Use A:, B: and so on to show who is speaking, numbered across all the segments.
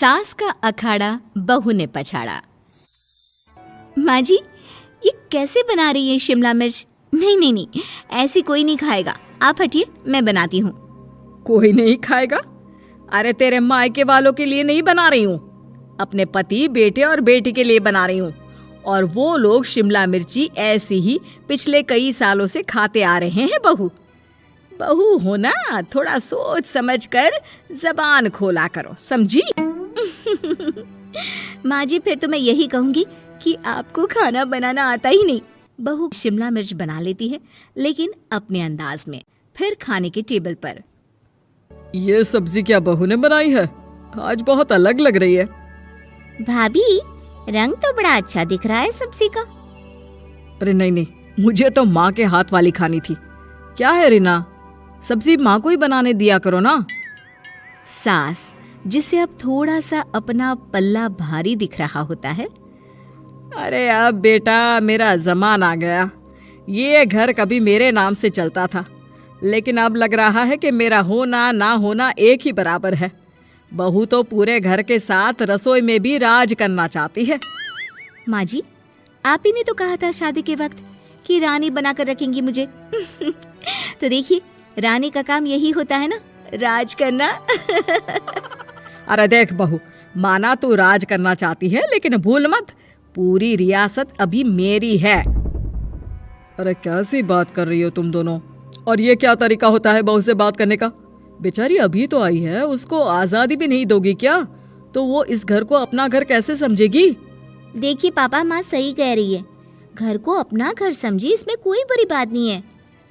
A: सास का अखाड़ा बहू ने पछाड़ा। माँ जी, ये कैसे बना रही है शिमला मिर्च? नहीं नहीं नहीं, ऐसी कोई नहीं खाएगा। आप हटिए, मैं बनाती हूँ।
B: कोई नहीं खाएगा? अरे तेरे मायके वालों के लिए नहीं बना रही हूँ, अपने पति, बेटे और बेटी के लिए बना रही हूँ। और वो लोग शिमला मिर्ची ऐसी ही पिछले कई सालों से खाते आ रहे हैं। बहू बहू हो ना, थोड़ा सोच समझ कर जबान खोला करो, समझी?
A: माँ जी, फिर तो मैं यही कहूँगी कि आपको खाना बनाना आता ही नहीं। बहू शिमला मिर्च बना लेती है, लेकिन अपने अंदाज में। फिर खाने के टेबल पर,
B: ये सब्जी क्या बहू ने बनाई है? आज बहुत अलग लग रही है।
A: भाभी, रंग तो बड़ा अच्छा दिख रहा है सब्जी का।
B: अरे नहीं नहीं, मुझे तो माँ के हाथ वाली खानी थी। क्या है रीना, सब्जी माँ को ही बनाने दिया करो ना।
A: सास, जिसे अब थोड़ा सा अपना पल्ला भारी दिख रहा होता है।
B: अरे अब बेटा मेरा जमाना आ गया। ये घर कभी मेरे नाम से चलता था, लेकिन अब लग रहा है कि मेरा होना ना होना एक ही बराबर है। बहू तो पूरे घर के साथ रसोई में भी राज करना चाहती है।
A: माँ जी, आप ही ने तो कहा था शादी के वक्त कि रानी बनाकर रखेंगी मुझे। तो देखिए, रानी का काम यही होता है ना, राज करना।
B: अरे देख बहू, माना तू राज करना चाहती है, लेकिन भूल मत, पूरी रियासत अभी मेरी है। अरे कैसी बात कर रही हो तुम दोनों? और ये क्या तरीका होता है बहू से बात करने का? बेचारी अभी तो आई है, उसको आजादी भी नहीं दोगी क्या? तो वो इस घर को अपना घर कैसे समझेगी?
A: देखिए पापा, माँ सही कह रही है। घर को अपना घर समझी, इसमें कोई बुरी बात नहीं है।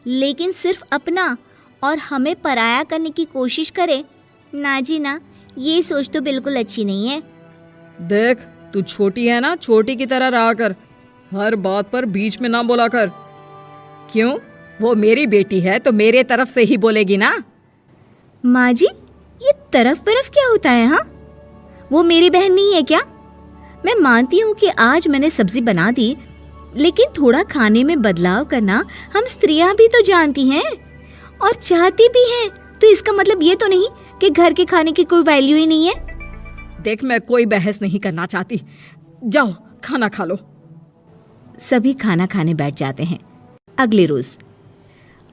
A: लेकिन सिर्फ अपना और हमें पराया करने की कोशिश करे ना जी ना, ये सोच तो बिल्कुल अच्छी नहीं है।
B: देख, तू छोटी है ना, छोटी की तरह रहा कर। हर बात पर बीच में ना बोला कर। क्यों? वो मेरी बेटी है तो मेरे तरफ से ही बोलेगी ना।
A: माँ जी, ये तरफ क्या होता है? हाँ, वो मेरी बहन नहीं है क्या? मैं मानती हूँ कि आज मैंने सब्जी बना दी, लेकिन थोड़ा खाने में बदलाव करना हम स्त्रियां भी तो जानती हैं और चाहती भी हैं। तो इसका मतलब ये तो नहीं कि घर के खाने की कोई वैल्यू ही नहीं है।
B: देख, मैं कोई बहस नहीं करना चाहती, जाओ खाना खा लो।
A: सभी खाना खाने बैठ जाते हैं। अगले रोज,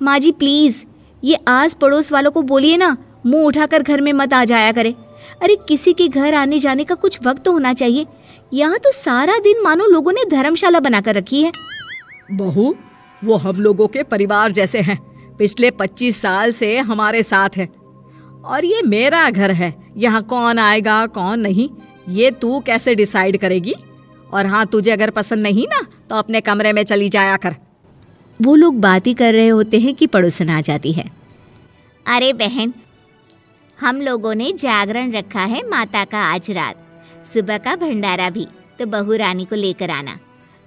A: माँ जी प्लीज, ये आस पड़ोस वालों को बोलिए ना, मुंह उठाकर घर में मत आ जाया करे। अरे किसी के घर आने जाने का कुछ वक्त तो होना चाहिए। यहाँ तो सारा दिन मानो लोगों ने धर्मशाला बनाकर रखी है।
B: बहू, वो हम लोगों के परिवार जैसे हैं, पिछले 25 साल से हमारे साथ है। और ये मेरा घर है, यहाँ कौन आएगा कौन नहीं ये तू कैसे डिसाइड करेगी? और हाँ, तुझे अगर पसंद नहीं ना तो अपने कमरे में चली जाया कर।
A: वो लोग बात ही कर रहे होते हैं कि पड़ोसन आ जाती है। अरे बहन, हम लोगों ने जागरण रखा है माता का आज रात, सुबह का भंडारा भी, तो बहू रानी को लेकर आना।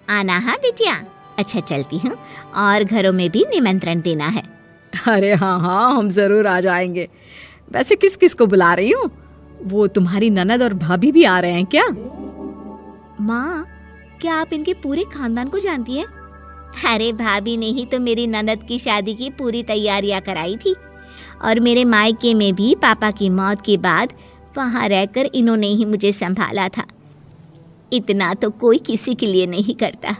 A: आना हाँ बिटिया? अच्छा चलती हूँ, और घरों में भी निमंत्रण देना है।
B: अरे हाँ हाँ, हम जरूर आ जाएंगे। वैसे किस किस को बुला रही हूँ? वो तुम्हारी ननद और भाभी भी आ रहे हैं क्या?
A: माँ, क्या आप इनके पूरे खानदान को जानती हैं? अरे भाभी ने ही तो मेरी ननद की शादी की पूरी तैयारियां कराई थी, और मेरे मायके में भी पापा की मौत के बाद वहाँ रहकर इन्होंने ही मुझे संभाला था। इतना तो कोई किसी के लिए नहीं करता।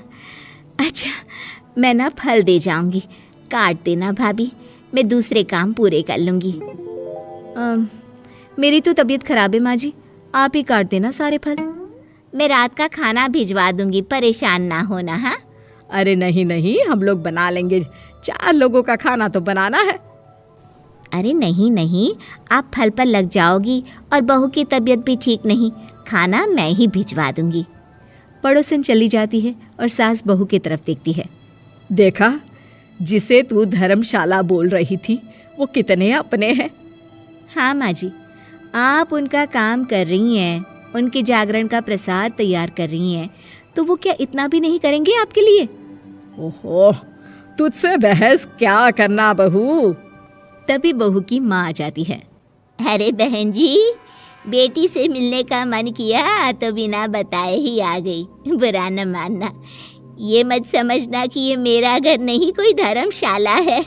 A: अच्छा, मैं ना फल दे जाऊंगी, काट देना भाभी, मैं दूसरे काम पूरे कर लूंगी। मेरी तो तबीयत खराब है माँ जी, आप ही काट देना सारे फल। मैं रात का खाना भिजवा दूंगी, परेशान ना होना। हाँ?
B: अरे नहीं नहीं, हम लोग बना लेंगे, 4 लोगों का खाना तो बनाना है।
A: अरे नहीं नहीं, आप फल पर लग जाओगी, और बहू की तबीयत भी ठीक नहीं, खाना मैं ही भिजवा दूंगी। पड़ोसन चली जाती है और सास बहू की तरफ देखती है।
B: देखा, जिसे तू धर्मशाला बोल रही थी वो कितने अपने हैं।
A: हाँ माँ जी, आप उनका काम कर रही हैं, उनके जागरण का प्रसाद तैयार कर रही हैं, तो वो क्या इतना भी नहीं करेंगे आपके लिए?
B: ओहो, तुझसे बहस क्या करना बहू।
A: तभी बहू की माँ आ जाती है। अरे बहन जी, बेटी से मिलने का मन किया तो बिना बताए ही आ गई, बुरा न मानना। ये मत समझना कि ये मेरा घर नहीं, कोई धर्मशाला है।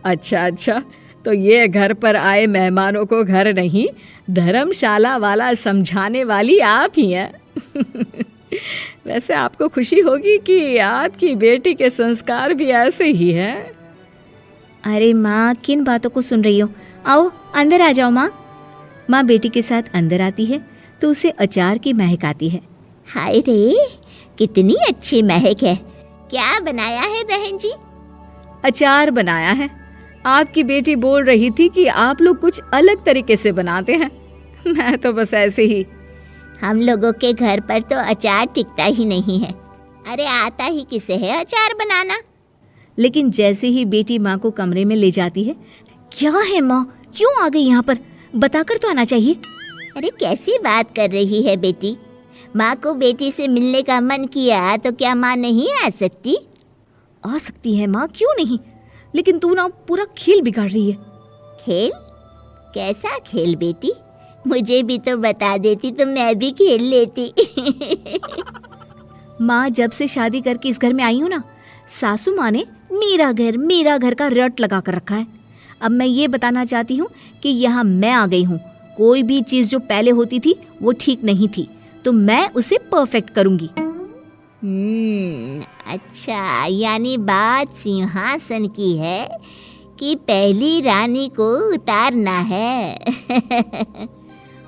B: अच्छा अच्छा, तो ये घर पर आए मेहमानों को घर नहीं धर्मशाला वाला समझाने वाली आप ही हैं। वैसे आपको खुशी होगी कि आपकी बेटी के संस्कार भी ऐसे ही हैं।
A: अरे माँ, किन बातों को सुन रही हो? आओ अंदर आ जाओ माँ। माँ बेटी के साथ अंदर आती है तो उसे अचार की महक आती है। हाय रे, कितनी अच्छी महक है। क्या बनाया है बहन जी?
B: अचार बनाया है। आपकी बेटी बोल रही थी कि आप लोग कुछ अलग तरीके से बनाते हैं। मैं तो बस ऐसे ही।
A: हम लोगों के घर पर तो अचार टिकता ही नहीं है। अरे आता ही किसे है अचार बनाना? लेकिन जैसे ही बेटी माँ को कमरे में ले जाती है, क्या है माँ, क्यों आ गई यहाँ पर? बताकर तो आना चाहिए। अरे कैसी बात कर रही है बेटी? माँ को बेटी से मिलने का मन किया तो क्या माँ नहीं आ सकती? आ सकती है माँ, क्यों नहीं, लेकिन तू ना पूरा खेल बिगाड़ रही है। खेल? कैसा खेल बेटी? मुझे भी तो बता देती तो मैं भी खेल लेती। माँ, जब से शादी करके इस घर में आई हूँ ना, सासू माँ ने मेरा घर का रट लगा कर रखा है। अब मैं ये बताना चाहती हूँ कि यहाँ मैं आ गई हूँ। कोई भी चीज़ जो पहले होती थी वो ठीक नहीं थी, तो मैं उसे परफेक्ट करूँगी। अच्छा, यानी बात सिंहासन की है कि पहली रानी को उतारना है।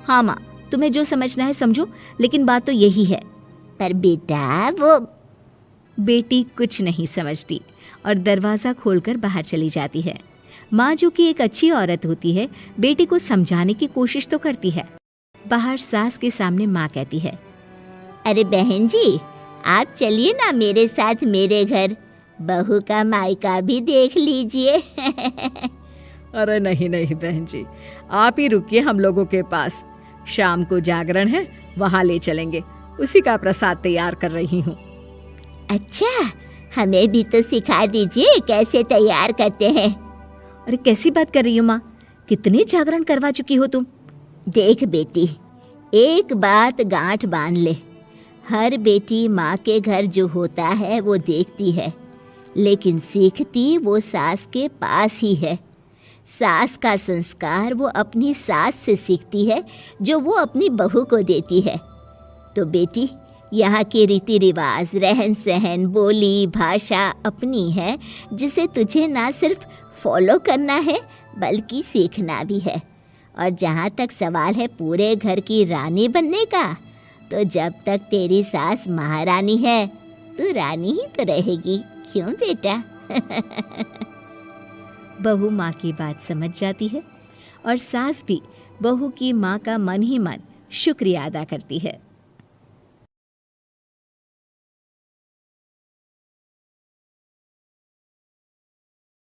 A: हाँ माँ, तुम्हें जो समझना है समझो, लेकिन बात तो यही है। पर बेटा वो... बेटी कुछ नहीं समझती और दरवाज़ा खोलकर बाहर चली जाती है। माँ, जो कि एक अच्छी औरत होती है, बेटी को समझाने की कोशिश तो करती है। बाहर सास के सामने माँ कहती है, अरे बहन जी, आप चलिए ना मेरे साथ मेरे घर, बहू का मायका भी देख लीजिए।
B: अरे नहीं नहीं बहन जी, आप ही रुकिए हम लोगों के पास। शाम को जागरण है, वहाँ ले चलेंगे। उसी का प्रसाद तैयार कर रही हूँ।
A: अच्छा, हमें भी तो सिखा दीजिए कैसे तैयार करते हैं। अरे कैसी बात कर रही हो माँ, कितने जागरण करवा चुकी हो तुम? देख बेटी, एक बात गांठ बांध ले, हर बेटी माँ के घर जो होता है वो देखती है, लेकिन सीखती वो सास के पास ही है। सास का संस्कार वो अपनी सास से सीखती है, जो वो अपनी बहू को देती है। तो बेटी, यहाँ के रीति रिवाज, रहन सहन, बोली भाषा अपनी है, जिसे तुझे ना सिर्फ फॉलो करना है बल्कि सीखना भी है। और जहाँ तक सवाल है पूरे घर की रानी बनने का, तो जब तक तेरी सास महारानी है, तू रानी ही तो रहेगी। क्यों बेटा? बहू माँ की बात समझ जाती है और सास भी बहू की माँ का मन ही मन शुक्रिया अदा करती है।